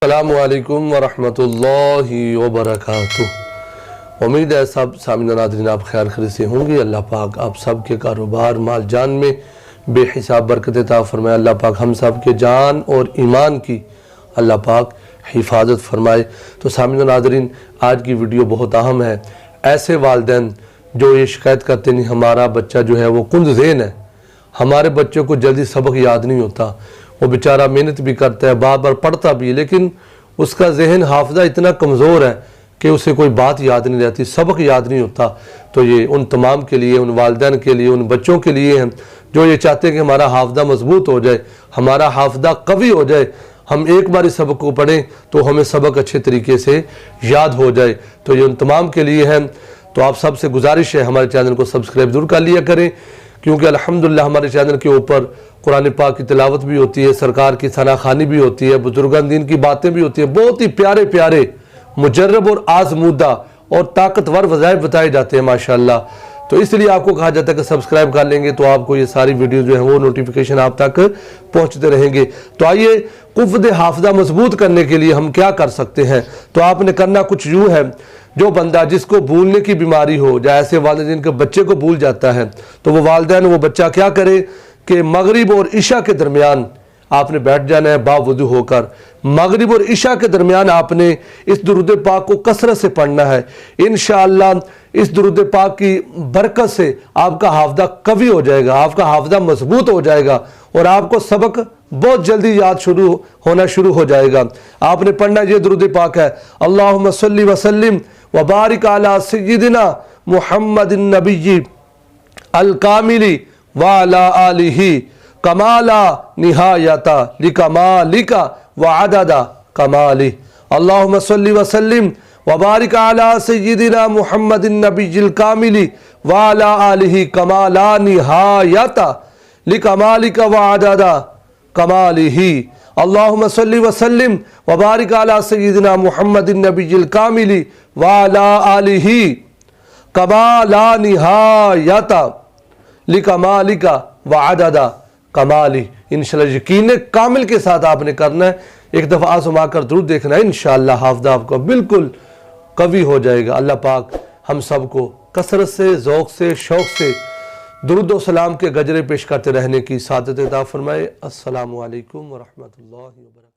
السلام علیکم ورحمۃ اللہ وبرکاتہ۔ امید ہے سب سامعین ناظرین آپ خیر خیریت سے ہوں گے۔ اللہ پاک آپ سب کے کاروبار مال جان میں بے حساب برکت عطا فرمائے۔ اللہ پاک ہم سب کے جان اور ایمان کی اللہ پاک حفاظت فرمائے۔ تو سامعین ناظرین آج کی ویڈیو بہت اہم ہے۔ ایسے والدین جو یہ شکایت کرتے نہیں ہمارا بچہ جو ہے وہ کند ذہن ہے، ہمارے بچوں کو جلدی سبق یاد نہیں ہوتا، وہ بیچارہ محنت بھی کرتا ہے، بار بار پڑھتا بھی ہے، لیکن اس کا ذہن حافظہ اتنا کمزور ہے کہ اسے کوئی بات یاد نہیں رہتی، سبق یاد نہیں ہوتا۔ تو یہ ان تمام کے لیے، ان والدین کے لیے، ان بچوں کے لیے ہیں جو یہ چاہتے ہیں کہ ہمارا حافظہ مضبوط ہو جائے، ہمارا حافظہ قوی ہو جائے، ہم ایک بار اس سبق کو پڑھیں تو ہمیں سبق اچھے طریقے سے یاد ہو جائے۔ تو یہ ان تمام کے لیے ہیں۔ تو آپ سب سے گزارش ہے ہمارے چینل کو سبسکرائب ضرور کر لیا کریں، کیونکہ الحمدللہ ہمارے چینل کے اوپر قرآن پاک کی تلاوت بھی ہوتی ہے، سرکار کی ثنا خوانی بھی ہوتی ہے، بزرگان دین کی باتیں بھی ہوتی ہیں، بہت ہی پیارے پیارے مجرب اور آزمودہ اور طاقتور وظائف بتائے جاتے ہیں ماشاءاللہ۔ تو اس لیے آپ کو کہا جاتا ہے کہ سبسکرائب کر لیں گے تو آپ کو یہ ساری ویڈیو جو ہیں وہ نوٹیفیکیشن آپ تک پہنچتے رہیں گے۔ تو آئیے قوت حافظہ مضبوط کرنے کے لیے ہم کیا کر سکتے ہیں؟ تو آپ نے کرنا کچھ یوں ہے، جو بندہ جس کو بھولنے کی بیماری ہو، یا ایسے والدین کے بچے کو بھول جاتا ہے، تو وہ والدین وہ بچہ کیا کرے کہ مغرب اور عشاء کے درمیان آپ نے بیٹھ جانا ہے باوضو ہو کر، مغرب اور عشاء کے درمیان آپ نے اس درود پاک کو کثرت سے پڑھنا ہے۔ انشاءاللہ اس درود پاک کی برکت سے آپ کا حافظہ قوی ہو جائے گا، آپ کا حافظہ مضبوط ہو جائے گا، اور آپ کو سبق بہت جلدی یاد ہونا شروع ہو جائے گا۔ آپ نے پڑھنا یہ درود پاک ہے، اللہم صلی وسلم وبارک علی سیدنا محمد النبی الکاملی وعلی آلہ کمالا نہایتا لکمالک وعدد کمالی۔ اللہم صلی وسلم وبارک علی سیدنا محمد النبی الکاملی وعلی آلہ کمالا نہایتا لکمالک وعدد کمالہ۔ اللہم صلی وسلم وبارک علی سیدنا محمد النبی الکاملی وعلی آلہ کمالا نہایتا لکمالک وعدد کمالی۔ انشاءاللہ یقین کامل کے ساتھ آپ نے کرنا ہے، ایک دفعہ آزما کر درود دیکھنا ہے، انشاءاللہ حافظہ آپ کو بالکل قوی ہو جائے گا۔ اللہ پاک ہم سب کو کثرت سے، ذوق سے، شوق سے درود و سلام کے گجرے پیش کرتے رہنے کی سعادت عطا فرمائے۔ السلام علیکم ورحمۃ اللہ وبرکاتہ۔